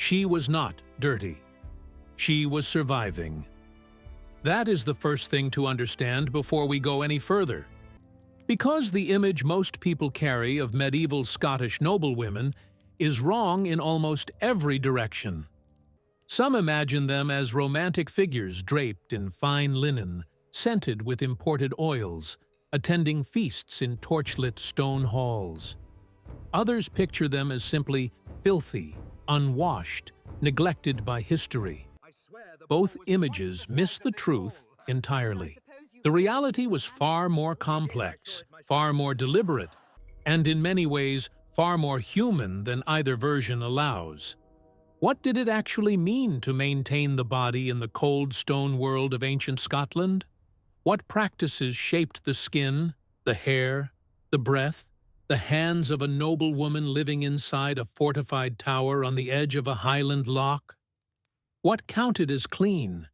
She was not dirty. She was surviving. That is the first thing to understand before we go any further. Because the image most people carry of medieval Scottish noblewomen is wrong in almost every direction. Some imagine them as romantic figures draped in fine linen, scented with imported oils, attending feasts in torchlit stone halls. Others picture them as simply filthy, unwashed, neglected by history. Both images miss the truth entirely. The reality was far more complex, far more deliberate, and in many ways far more human than either version allows. What did it actually mean to maintain the body in the cold stone world of ancient Scotland? What practices shaped the skin, the hair, the breath, the hands of a noblewoman living inside a fortified tower on the edge of a Highland loch? What counted as clean,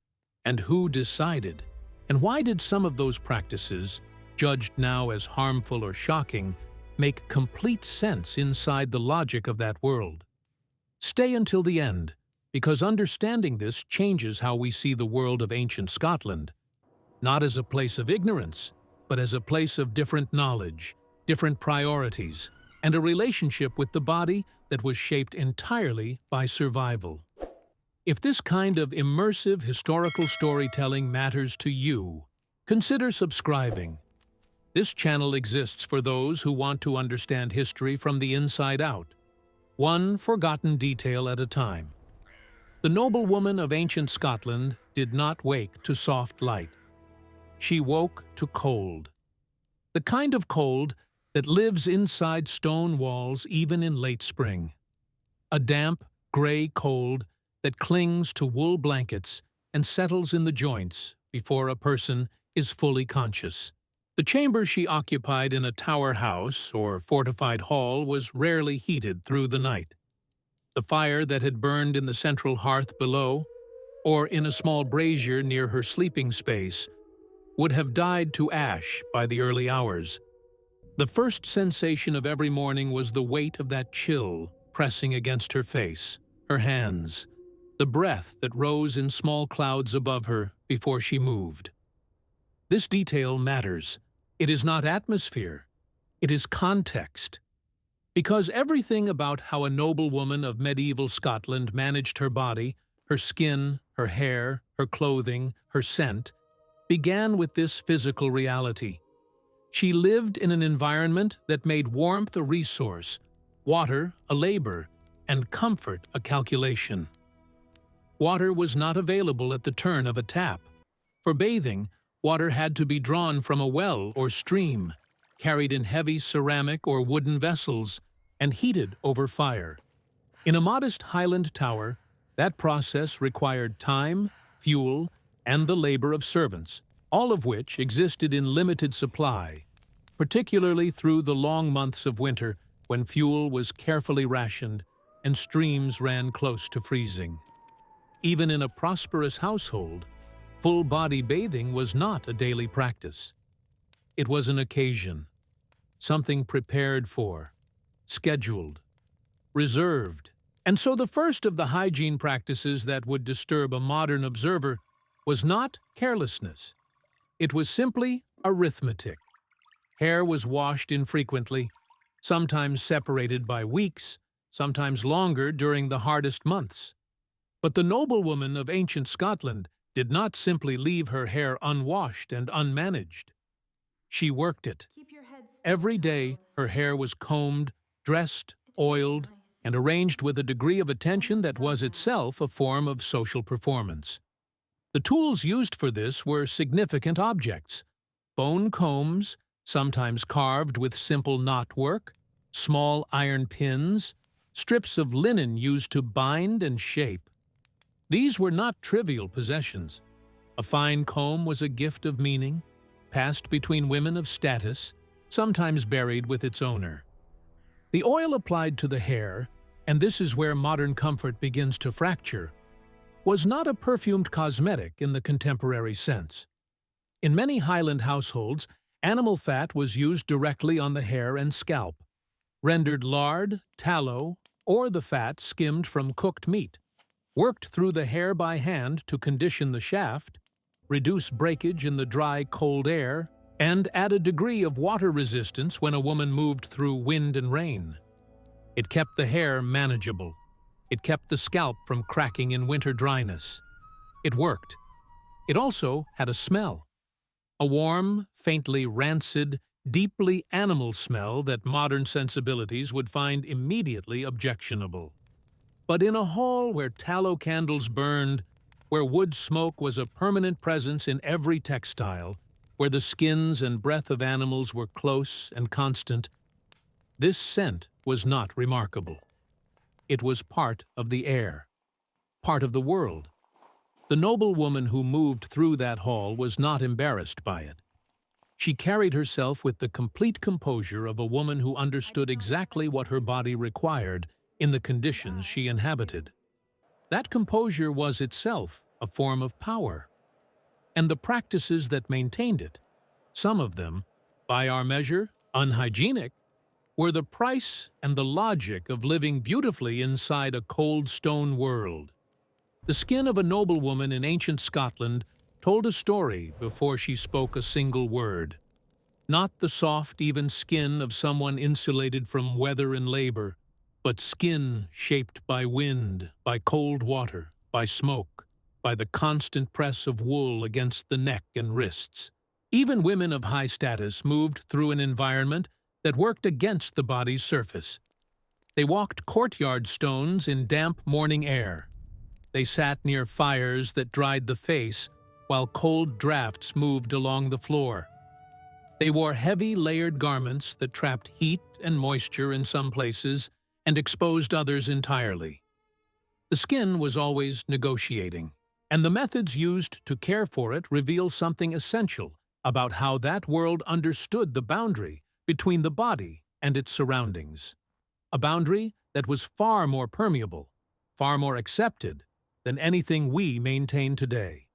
and who decided? And why did some of those practices, judged now as harmful or shocking, make complete sense inside the logic of that world? Stay until the end, because understanding this changes how we see the world of ancient Scotland, not as a place of ignorance, but as a place of different knowledge, different priorities, and a relationship with the body that was shaped entirely by survival. If this kind of immersive historical storytelling matters to you, consider subscribing. This channel exists for those who want to understand history from the inside out, one forgotten detail at a time. The noblewoman of ancient Scotland did not wake to soft light. She woke to cold. The kind of cold that lives inside stone walls even in late spring. A damp, gray cold that clings to wool blankets and settles in the joints before a person is fully conscious. The chamber she occupied in a tower house or fortified hall was rarely heated through the night. The fire that had burned in the central hearth below, or in a small brazier near her sleeping space, would have died to ash by the early hours. The first sensation of every morning was the weight of that chill pressing against her face, her hands, the breath that rose in small clouds above her before she moved. This detail matters. It is not atmosphere. It is context. Because everything about how a noblewoman of medieval Scotland managed her body, her skin, her hair, her clothing, her scent, began with this physical reality. She lived in an environment that made warmth a resource, water a labor, and comfort a calculation. Water was not available at the turn of a tap. For bathing, water had to be drawn from a well or stream, carried in heavy ceramic or wooden vessels, and heated over fire. In a modest Highland tower, that process required time, fuel, and the labor of servants, all of which existed in limited supply, particularly through the long months of winter when fuel was carefully rationed and streams ran close to freezing. Even in a prosperous household, full-body bathing was not a daily practice. It was an occasion, something prepared for, scheduled, reserved. And so the first of the hygiene practices that would disturb a modern observer was not carelessness. It was simply arithmetic. Hair was washed infrequently, sometimes separated by weeks, sometimes longer during the hardest months. But the noblewoman of ancient Scotland did not simply leave her hair unwashed and unmanaged. She worked it. Every day, her hair was combed, dressed, oiled, and arranged with a degree of attention that was itself a form of social performance. The tools used for this were significant objects: bone combs, sometimes carved with simple knotwork, small iron pins, strips of linen used to bind and shape. These were not trivial possessions. A fine comb was a gift of meaning, passed between women of status, sometimes buried with its owner. The oil applied to the hair, and this is where modern comfort begins to fracture, was not a perfumed cosmetic in the contemporary sense. In many Highland households, animal fat was used directly on the hair and scalp, rendered lard, tallow, or the fat skimmed from cooked meat. worked through the hair by hand to condition the shaft, reduce breakage in the dry, cold air, and add a degree of water resistance when a woman moved through wind and rain. It kept the hair manageable. It kept the scalp from cracking in winter dryness. It worked. It also had a smell. A warm, faintly rancid, deeply animal smell that modern sensibilities would find immediately objectionable. But in a hall where tallow candles burned, where wood smoke was a permanent presence in every textile, where the skins and breath of animals were close and constant, this scent was not remarkable. It was part of the air, part of the world. The noblewoman who moved through that hall was not embarrassed by it. She carried herself with the complete composure of a woman who understood exactly what her body required in the conditions she inhabited. That composure was itself a form of power. And the practices that maintained it, some of them, by our measure, unhygienic, were the price and the logic of living beautifully inside a cold stone world. The skin of a noblewoman in ancient Scotland told a story before she spoke a single word. Not the soft, even skin of someone insulated from weather and labor, but skin shaped by wind, by cold water, by smoke, by the constant press of wool against the neck and wrists. Even women of high status moved through an environment that worked against the body's surface. They walked courtyard stones in damp morning air. They sat near fires that dried the face while cold drafts moved along the floor. They wore heavy layered garments that trapped heat and moisture in some places and exposed others entirely. The skin was always negotiating, and the methods used to care for it reveal something essential about how that world understood the boundary between the body and its surroundings. A boundary that was far more permeable, far more accepted than anything we maintain today.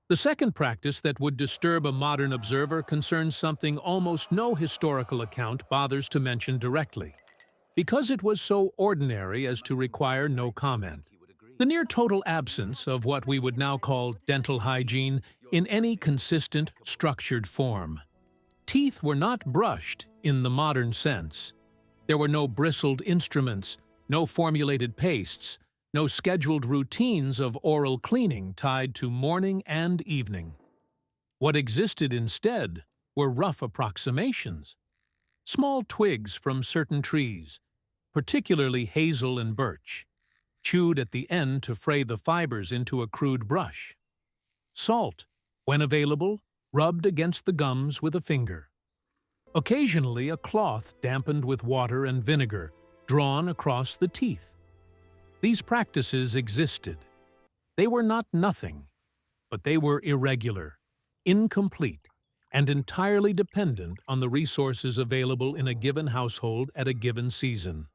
The second practice that would disturb a modern observer concerns something almost no historical account bothers to mention directly, because it was so ordinary as to require no comment. The near total absence of what we would now call dental hygiene in any consistent, structured form. Teeth were not brushed in the modern sense. There were no bristled instruments, no formulated pastes, no scheduled routines of oral cleaning tied to morning and evening. What existed instead were rough approximations. Small twigs from certain trees, particularly hazel and birch, chewed at the end to fray the fibers into a crude brush. Salt, when available, rubbed against the gums with a finger. Occasionally, a cloth dampened with water and vinegar, drawn across the teeth. These practices existed. They were not nothing, but they were irregular, incomplete, and entirely dependent on the resources available in a given household at a given season.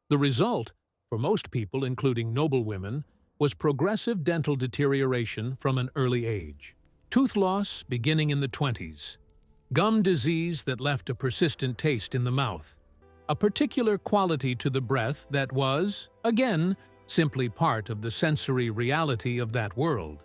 The result, for most people, including noblewomen, was progressive dental deterioration from an early age. Tooth loss beginning in the 20s. Gum disease that left a persistent taste in the mouth. A particular quality to the breath that was, again, simply part of the sensory reality of that world.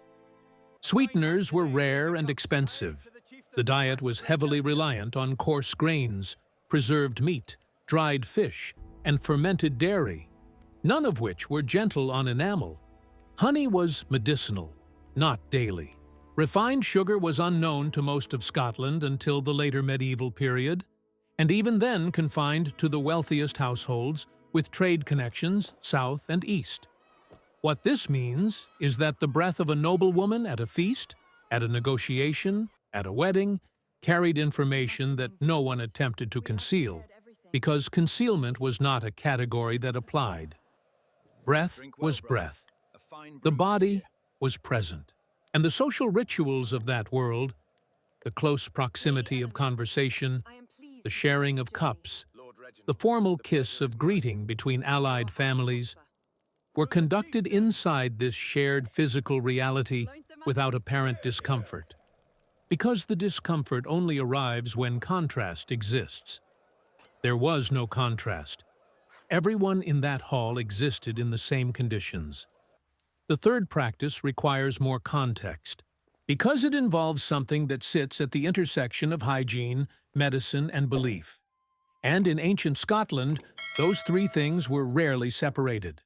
Sweeteners were rare and expensive. The diet was heavily reliant on coarse grains, preserved meat, dried fish, and fermented dairy, none of which were gentle on enamel. Honey was medicinal, not daily. Refined sugar was unknown to most of Scotland until the later medieval period, and even then confined to the wealthiest households with trade connections south and east. What this means is that the breath of a noblewoman at a feast, at a negotiation, at a wedding, carried information that no one attempted to conceal, because concealment was not a category that applied. Breath was breath. The body was present. And the social rituals of that world, the close proximity of conversation, the sharing of cups, the formal kiss of greeting between allied families, were conducted inside this shared physical reality without apparent discomfort, because the discomfort only arrives when contrast exists. There was no contrast. Everyone in that hall existed in the same conditions. The third practice requires more context, because it involves something that sits at the intersection of hygiene, medicine, and belief. And in ancient Scotland, those three things were rarely separated.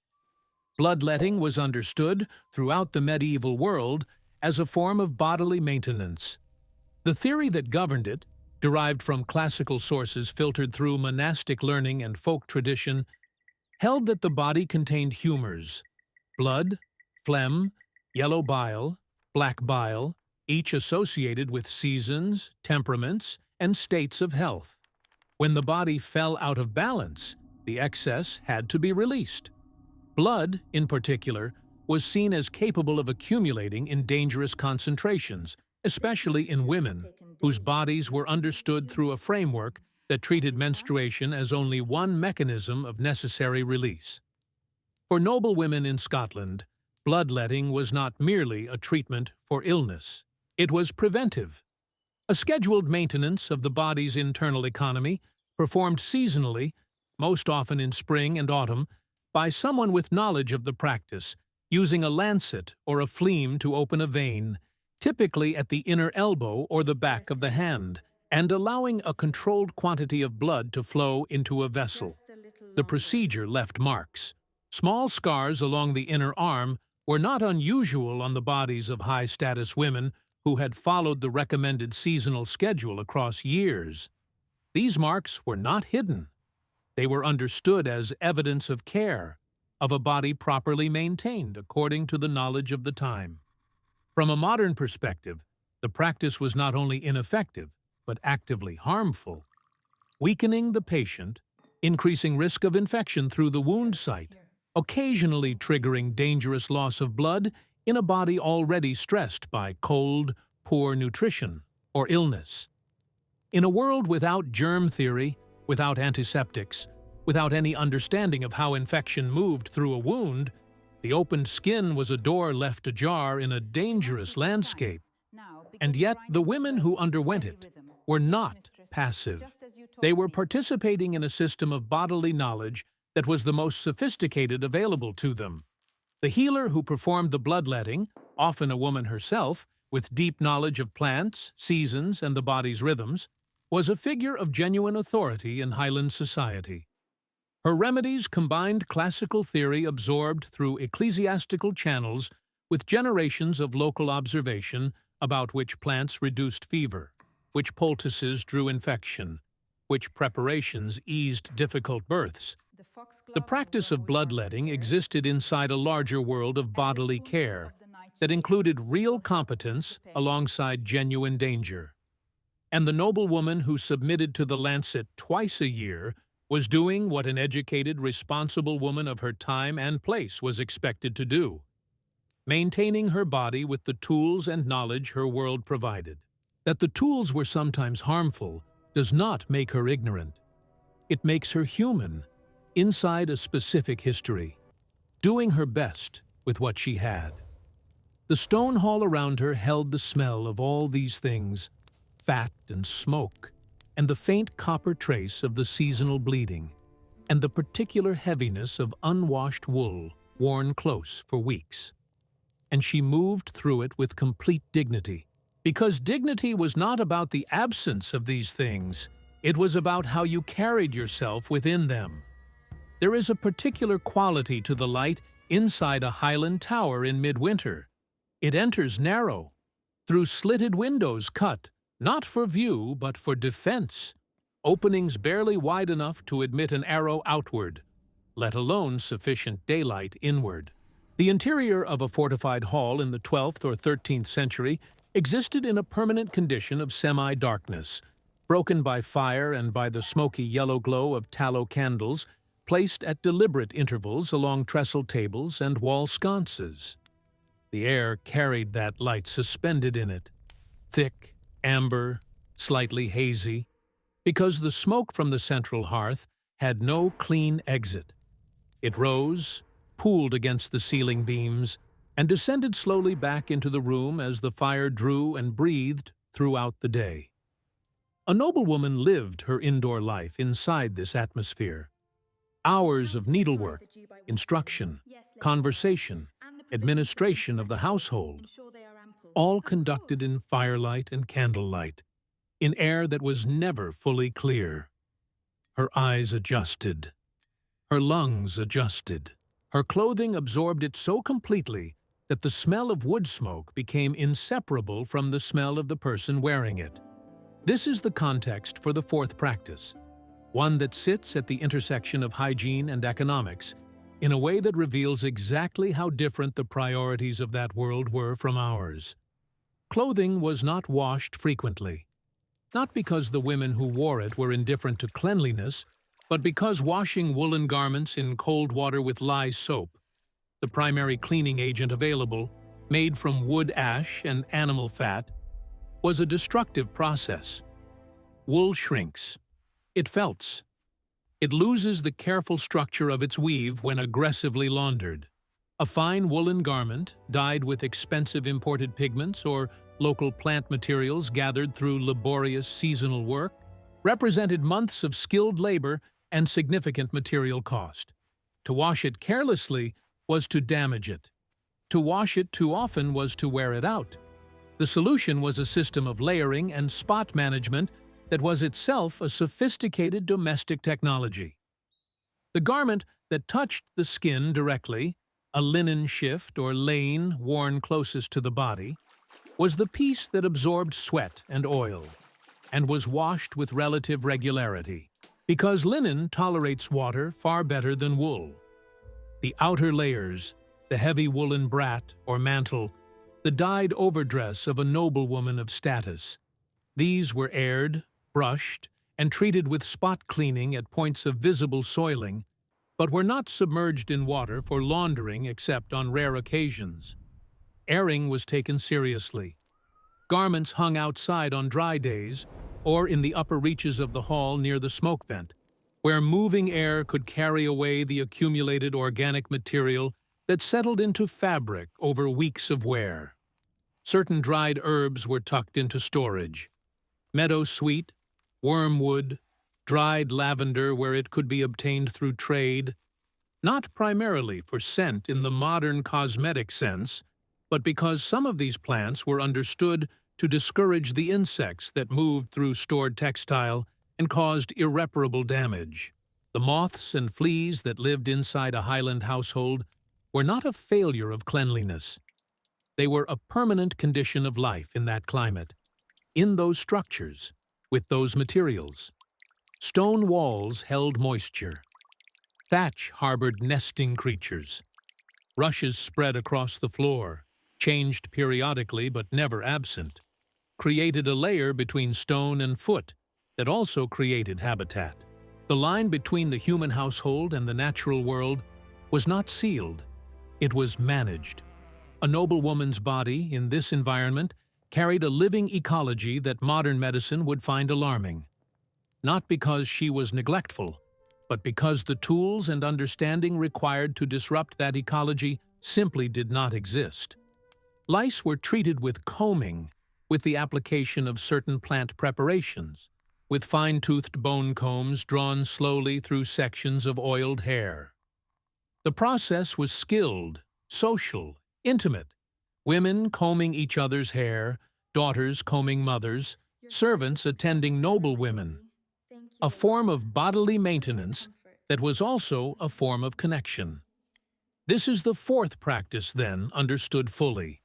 Bloodletting was understood throughout the medieval world as a form of bodily maintenance. The theory that governed it, derived from classical sources filtered through monastic learning and folk tradition, held that the body contained humors, blood, phlegm, yellow bile, black bile, each associated with seasons, temperaments, and states of health. When the body fell out of balance, the excess had to be released. Blood, in particular, was seen as capable of accumulating in dangerous concentrations, especially in women, whose bodies were understood through a framework that treated menstruation as only one mechanism of necessary release. For noblewomen in Scotland, bloodletting was not merely a treatment for illness. It was preventive, a scheduled maintenance of the body's internal economy, performed seasonally, most often in spring and autumn, by someone with knowledge of the practice, using a lancet or a fleam to open a vein, typically at the inner elbow or the back of the hand, and allowing a controlled quantity of blood to flow into a vessel. The procedure left marks. Small scars along the inner arm were not unusual on the bodies of high-status women who had followed the recommended seasonal schedule across years. These marks were not hidden. They were understood as evidence of care, of a body properly maintained according to the knowledge of the time. From a modern perspective, the practice was not only ineffective, but actively harmful, weakening the patient, increasing risk of infection through the wound site, occasionally triggering dangerous loss of blood in a body already stressed by cold, poor nutrition, or illness. In a world without germ theory, without antiseptics, without any understanding of how infection moved through a wound, the opened skin was a door left ajar in a dangerous landscape. And yet, the women who underwent it were not passive. They were participating in a system of bodily knowledge that was the most sophisticated available to them. The healer who performed the bloodletting, often a woman herself, with deep knowledge of plants, seasons, and the body's rhythms, was a figure of genuine authority in Highland society. Her remedies combined classical theory absorbed through ecclesiastical channels with generations of local observation about which plants reduced fever, which poultices drew infection, which preparations eased difficult births. The practice of bloodletting existed inside a larger world of bodily care that included real competence alongside genuine danger. And the noblewoman who submitted to the lancet twice a year was doing what an educated, responsible woman of her time and place was expected to do, maintaining her body with the tools and knowledge her world provided. That the tools were sometimes harmful does not make her ignorant. It makes her human, inside a specific history, doing her best with what she had. The stone hall around her held the smell of all these things, fat and smoke, and the faint copper trace of the seasonal bleeding, and the particular heaviness of unwashed wool worn close for weeks. And she moved through it with complete dignity, because dignity was not about the absence of these things, it was about how you carried yourself within them. There is a particular quality to the light inside a Highland tower in midwinter. It enters narrow, through slitted windows cut, not for view, but for defense, openings barely wide enough to admit an arrow outward, let alone sufficient daylight inward. The interior of a fortified hall in the 12th or 13th century existed in a permanent condition of semi-darkness, broken by fire and by the smoky yellow glow of tallow candles placed at deliberate intervals along trestle tables and wall sconces. The air carried that light suspended in it, thick, amber, slightly hazy, because the smoke from the central hearth had no clean exit. It rose, pooled against the ceiling beams, and descended slowly back into the room as the fire drew and breathed throughout the day. A noblewoman lived her indoor life inside this atmosphere. Hours of needlework, instruction, conversation, administration of the household, all conducted in firelight and candlelight, in air that was never fully clear. Her eyes adjusted. Her lungs adjusted. Her clothing absorbed it so completely that the smell of wood smoke became inseparable from the smell of the person wearing it. This is the context for the fourth practice, one that sits at the intersection of hygiene and economics in a way that reveals exactly how different the priorities of that world were from ours. Clothing was not washed frequently, not because the women who wore it were indifferent to cleanliness, but because washing woolen garments in cold water with lye soap, the primary cleaning agent available, made from wood ash and animal fat, was a destructive process. Wool shrinks. It felts. It loses the careful structure of its weave when aggressively laundered. A fine woolen garment, dyed with expensive imported pigments or local plant materials gathered through laborious seasonal work, represented months of skilled labor and significant material cost. To wash it carelessly was to damage it. To wash it too often was to wear it out. The solution was a system of layering and spot management that was itself a sophisticated domestic technology. The garment that touched the skin directly, a linen shift or lane worn closest to the body, was the piece that absorbed sweat and oil, and was washed with relative regularity, because linen tolerates water far better than wool. The outer layers, the heavy woolen brat or mantle, the dyed overdress of a noblewoman of status, these were aired, brushed, and treated with spot cleaning at points of visible soiling, but were not submerged in water for laundering except on rare occasions. Airing was taken seriously. Garments hung outside on dry days or in the upper reaches of the hall near the smoke vent, where moving air could carry away the accumulated organic material that settled into fabric over weeks of wear. Certain dried herbs were tucked into storage. Meadowsweet, wormwood, dried lavender where it could be obtained through trade, not primarily for scent in the modern cosmetic sense, but because some of these plants were understood to discourage the insects that moved through stored textile and caused irreparable damage. The moths and fleas that lived inside a Highland household were not a failure of cleanliness. They were a permanent condition of life in that climate, in those structures, with those materials. Stone walls held moisture. Thatch harbored nesting creatures. Rushes spread across the floor, changed periodically but never absent, created a layer between stone and foot that also created habitat. The line between the human household and the natural world was not sealed, it was managed. A noblewoman's body in this environment carried a living ecology that modern medicine would find alarming. Not because she was neglectful, but because the tools and understanding required to disrupt that ecology simply did not exist. Lice were treated with combing, with the application of certain plant preparations, with fine-toothed bone combs drawn slowly through sections of oiled hair. The process was skilled, social, intimate. Women combing each other's hair, daughters combing mothers, servants attending noblewomen. A form of bodily maintenance that was also a form of connection. This is the fourth practice, then, understood fully.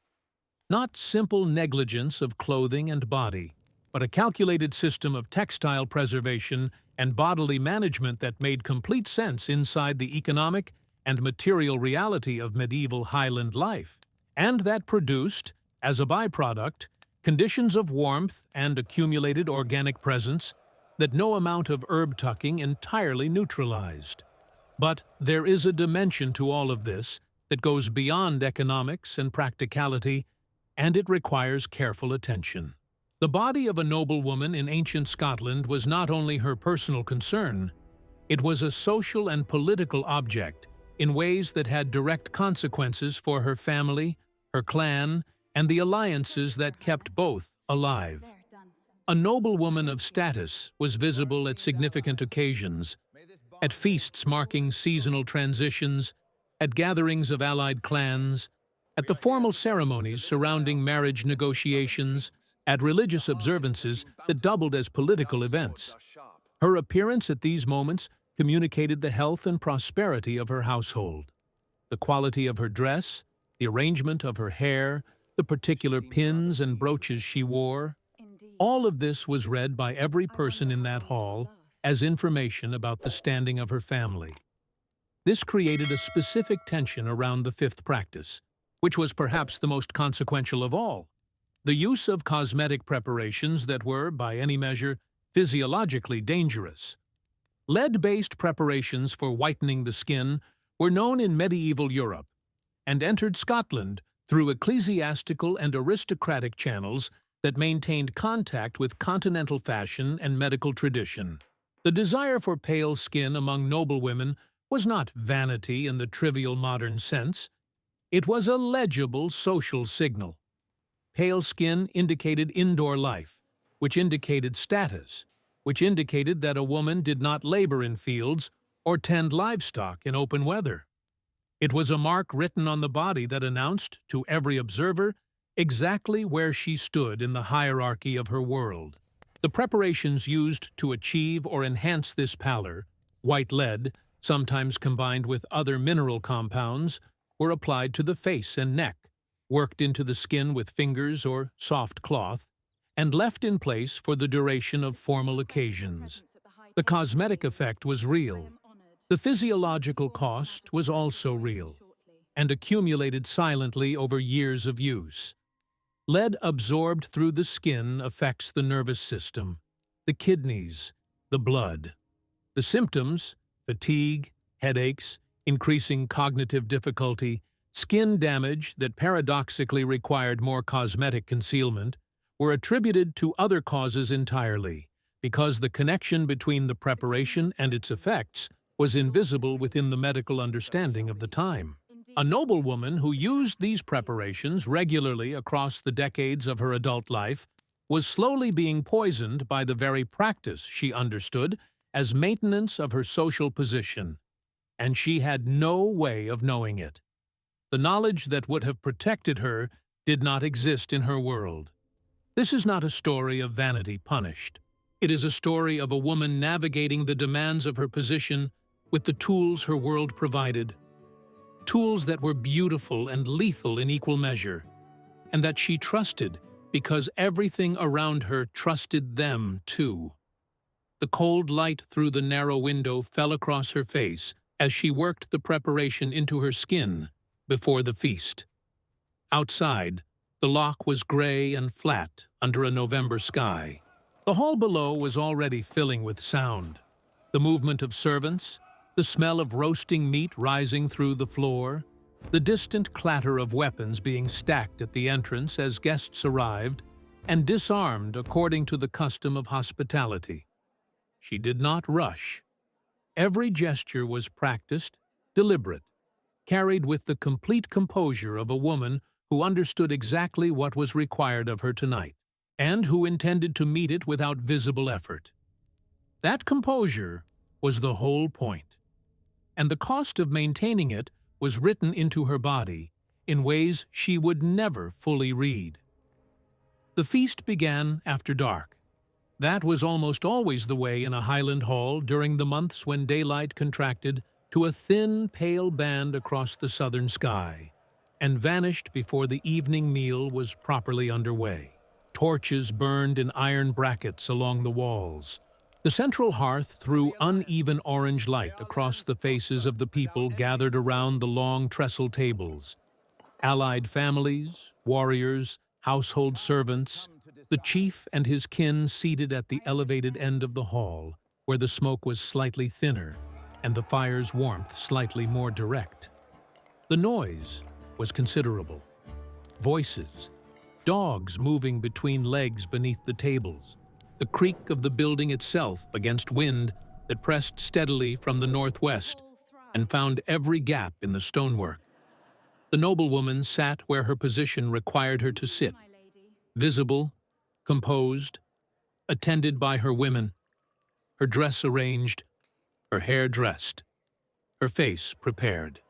Not simple negligence of clothing and body, but a calculated system of textile preservation and bodily management that made complete sense inside the economic and material reality of medieval Highland life, and that produced, as a byproduct, conditions of warmth and accumulated organic presence that no amount of herb tucking entirely neutralized. But there is a dimension to all of this that goes beyond economics and practicality, and it requires careful attention. The body of a noblewoman in ancient Scotland was not only her personal concern, it was a social and political object in ways that had direct consequences for her family, her clan, and the alliances that kept both alive. A noblewoman of status was visible at significant occasions, at feasts marking seasonal transitions, at gatherings of allied clans, At the formal ceremonies surrounding marriage negotiations, at religious observances that doubled as political events. Her appearance at these moments communicated the health and prosperity of her household. The quality of her dress, the arrangement of her hair, the particular pins and brooches she wore, all of this was read by every person in that hall as information about the standing of her family. This created a specific tension around the fifth practice, which was perhaps the most consequential of all: the use of cosmetic preparations that were, by any measure, physiologically dangerous. Lead-based preparations for whitening the skin were known in medieval Europe and entered Scotland through ecclesiastical and aristocratic channels that maintained contact with continental fashion and medical tradition. The desire for pale skin among noblewomen was not vanity in the trivial modern sense. It was a legible social signal. Pale skin indicated indoor life, which indicated status, which indicated that a woman did not labor in fields or tend livestock in open weather. It was a mark written on the body that announced, to every observer, exactly where she stood in the hierarchy of her world. The preparations used to achieve or enhance this pallor, white lead, sometimes combined with other mineral compounds, were applied to the face and neck, worked into the skin with fingers or soft cloth, and left in place for the duration of formal occasions. The cosmetic effect was real. The physiological cost was also real, and accumulated silently over years of use. Lead absorbed through the skin affects the nervous system, the kidneys, the blood. The symptoms, fatigue, headaches, increasing cognitive difficulty, skin damage that paradoxically required more cosmetic concealment, were attributed to other causes entirely, because the connection between the preparation and its effects was invisible within the medical understanding of the time. A noblewoman who used these preparations regularly across the decades of her adult life was slowly being poisoned by the very practice she understood as maintenance of her social position, and she had no way of knowing it. The knowledge that would have protected her did not exist in her world. This is not a story of vanity punished. It is a story of a woman navigating the demands of her position with the tools her world provided, tools that were beautiful and lethal in equal measure, and that she trusted because everything around her trusted them too. The cold light through the narrow window fell across her face as she worked the preparation into her skin before the feast. Outside, the loch was gray and flat under a November sky. The hall below was already filling with sound. The movement of servants, the smell of roasting meat rising through the floor, the distant clatter of weapons being stacked at the entrance as guests arrived and disarmed according to the custom of hospitality. She did not rush. Every gesture was practiced, deliberate, carried with the complete composure of a woman who understood exactly what was required of her tonight, and who intended to meet it without visible effort. That composure was the whole point, and the cost of maintaining it was written into her body in ways she would never fully read. The feast began after dark. That was almost always the way in a Highland hall during the months when daylight contracted to a thin, pale band across the southern sky, and vanished before the evening meal was properly underway. Torches burned in iron brackets along the walls. The central hearth threw uneven orange light across the faces of the people gathered around the long trestle tables. Allied families, warriors, household servants, the chief and his kin seated at the elevated end of the hall, where the smoke was slightly thinner and the fire's warmth slightly more direct. The noise was considerable. Voices, dogs moving between legs beneath the tables, the creak of the building itself against wind that pressed steadily from the northwest and found every gap in the stonework. The noblewoman sat where her position required her to sit, visible, composed, attended by her women, her dress arranged, her hair dressed, her face prepared.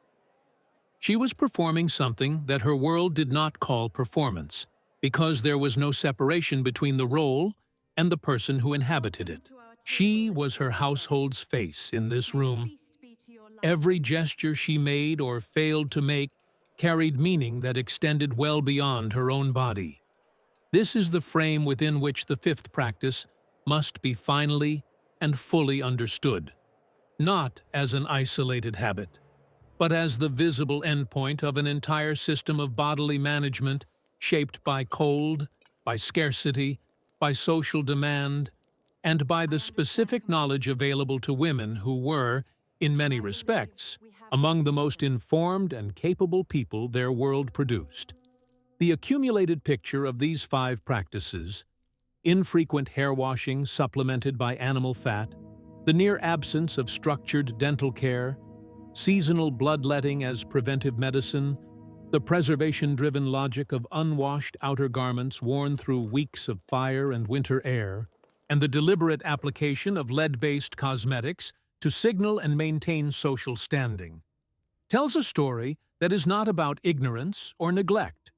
She was performing something that her world did not call performance, because there was no separation between the role and the person who inhabited it. She was her household's face in this room. Every gesture she made or failed to make carried meaning that extended well beyond her own body. This is the frame within which the fifth practice must be finally and fully understood, not as an isolated habit, but as the visible endpoint of an entire system of bodily management shaped by cold, by scarcity, by social demand, and by the specific knowledge available to women who were, in many respects, among the most informed and capable people their world produced. The accumulated picture of these 5 practices, infrequent hair washing supplemented by animal fat, the near absence of structured dental care, seasonal bloodletting as preventive medicine, the preservation-driven logic of unwashed outer garments worn through weeks of fire and winter air, and the deliberate application of lead-based cosmetics to signal and maintain social standing, tells a story that is not about ignorance or neglect.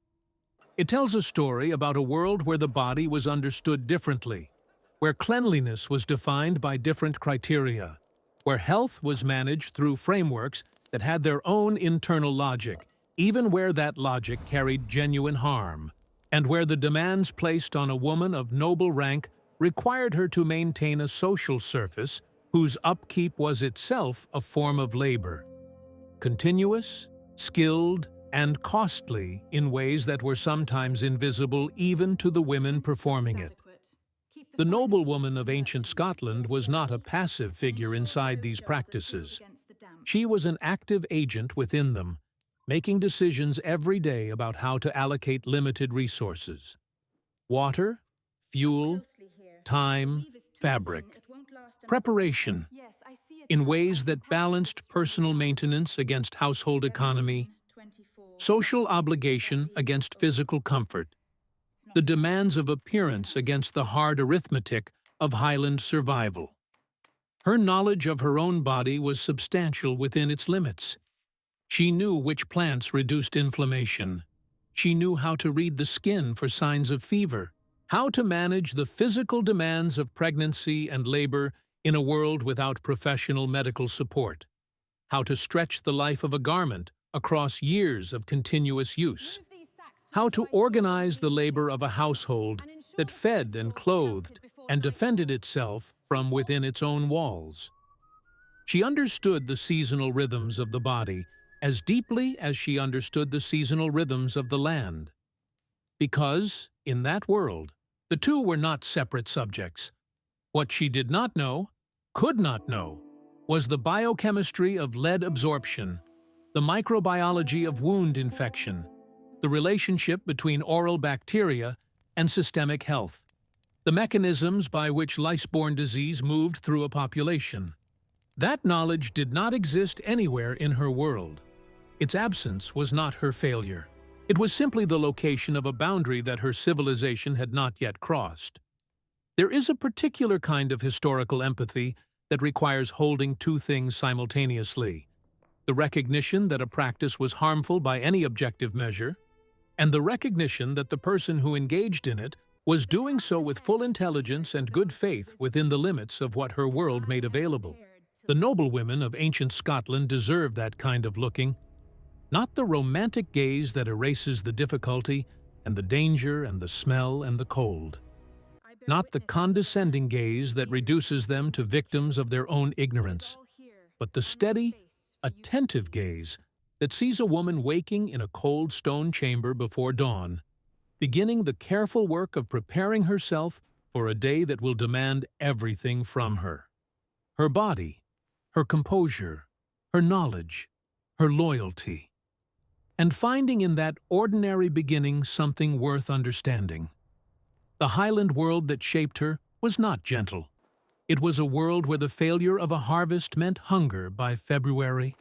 It tells a story about a world where the body was understood differently, where cleanliness was defined by different criteria, where health was managed through frameworks that had their own internal logic, even where that logic carried genuine harm, and where the demands placed on a woman of noble rank required her to maintain a social surface whose upkeep was itself a form of labor, continuous, skilled, and costly in ways that were sometimes invisible even to the women performing it. The noblewoman of ancient Scotland was not a passive figure inside these practices. She was an active agent within them, making decisions every day about how to allocate limited resources: water, fuel, time, fabric, preparation, in ways that balanced personal maintenance against household economy, social obligation against physical comfort, the demands of appearance against the hard arithmetic of Highland survival. Her knowledge of her own body was substantial within its limits. She knew which plants reduced inflammation. She knew how to read the skin for signs of fever, how to manage the physical demands of pregnancy and labor in a world without professional medical support, how to stretch the life of a garment across years of continuous use, how to organize the labor of a household that fed and clothed and defended itself from within its own walls. She understood the seasonal rhythms of the body as deeply as she understood the seasonal rhythms of the land. Because, in that world, the two were not separate subjects. What she did not know, could not know, was the biochemistry of lead absorption, the microbiology of wound infection, the relationship between oral bacteria and systemic health, the mechanisms by which lice-borne disease moved through a population. That knowledge did not exist anywhere in her world. Its absence was not her failure. It was simply the location of a boundary that her civilization had not yet crossed. There is a particular kind of historical empathy that requires holding two things simultaneously: the recognition that a practice was harmful by any objective measure, and the recognition that the person who engaged in it was doing so with full intelligence and good faith within the limits of what her world made available. The noblewomen of ancient Scotland deserved that kind of looking, not the romantic gaze that erases the difficulty and the danger and the smell and the cold, not the condescending gaze that reduces them to victims of their own ignorance, but the steady, attentive gaze that sees a woman waking in a cold stone chamber before dawn, beginning the careful work of preparing herself for a day that will demand everything from her: her body, her composure, her knowledge, her loyalty, and finding in that ordinary beginning something worth understanding. The Highland world that shaped her was not gentle. It was a world where the failure of a harvest meant hunger by February,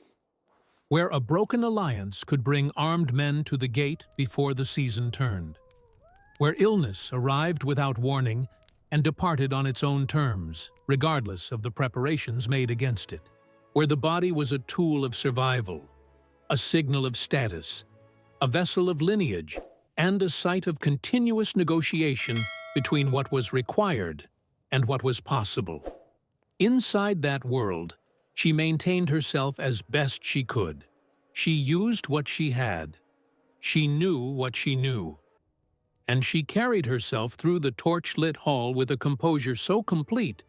where a broken alliance could bring armed men to the gate before the season turned, where illness arrived without warning and departed on its own terms, regardless of the preparations made against it, where the body was a tool of survival, a signal of status, a vessel of lineage, and a site of continuous negotiation between what was required and what was possible. Inside that world, she maintained herself as best she could. She used what she had. She knew what she knew. And she carried herself through the torch-lit hall with a composure so complete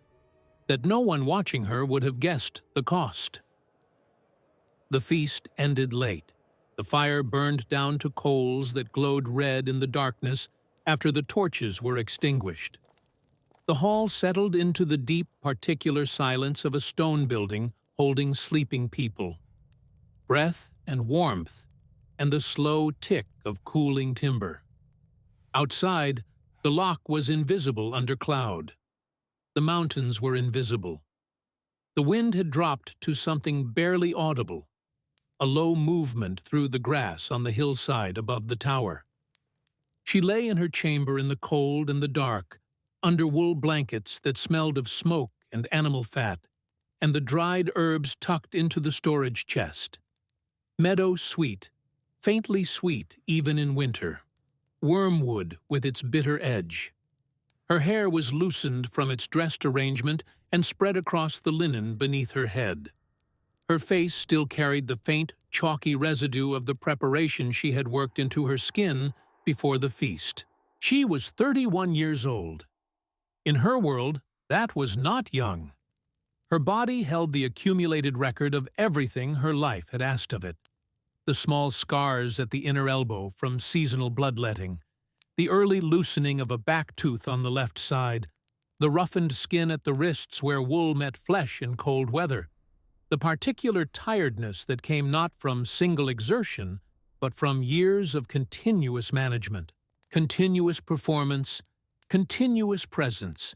that no one watching her would have guessed the cost. The feast ended late. The fire burned down to coals that glowed red in the darkness after the torches were extinguished. The hall settled into the deep, particular silence of a stone building holding sleeping people. Breath and warmth, and the slow tick of cooling timber. Outside, the loch was invisible under cloud. The mountains were invisible. The wind had dropped to something barely audible, a low movement through the grass on the hillside above the tower. She lay in her chamber in the cold and the dark, under wool blankets that smelled of smoke and animal fat, and the dried herbs tucked into the storage chest. Meadow sweet, faintly sweet even in winter. Wormwood with its bitter edge. Her hair was loosened from its dressed arrangement and spread across the linen beneath her head. Her face still carried the faint, chalky residue of the preparation she had worked into her skin before the feast. She was 31 years old. In her world, that was not young. Her body held the accumulated record of everything her life had asked of it. The small scars at the inner elbow from seasonal bloodletting, the early loosening of a back tooth on the left side, the roughened skin at the wrists where wool met flesh in cold weather, the particular tiredness that came not from single exertion, but from years of continuous management, continuous performance, continuous presence.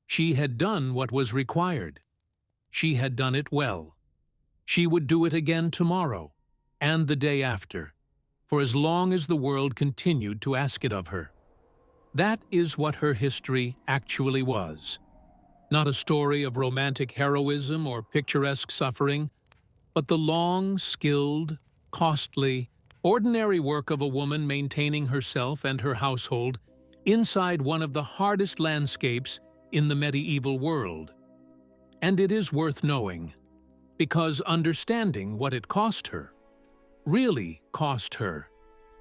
She had done what was required. She had done it well. She would do it again tomorrow, and the day after, for as long as the world continued to ask it of her. That is what her history actually was. Not a story of romantic heroism or picturesque suffering, but the long, skilled, costly, ordinary work of a woman maintaining herself and her household inside one of the hardest landscapes in the medieval world. And it is worth knowing, because understanding what it cost her, really cost her,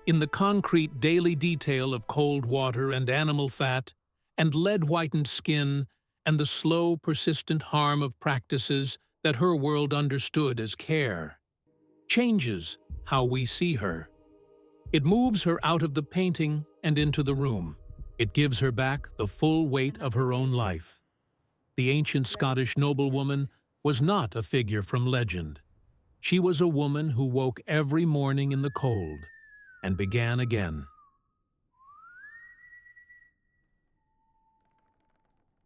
in the concrete daily detail of cold water and animal fat and lead-whitened skin and the slow, persistent harm of practices that her world understood as care, changes how we see her. It moves her out of the painting and into the room. It gives her back the full weight of her own life. The ancient Scottish noblewoman was not a figure from legend. She was a woman who woke every morning in the cold and began again.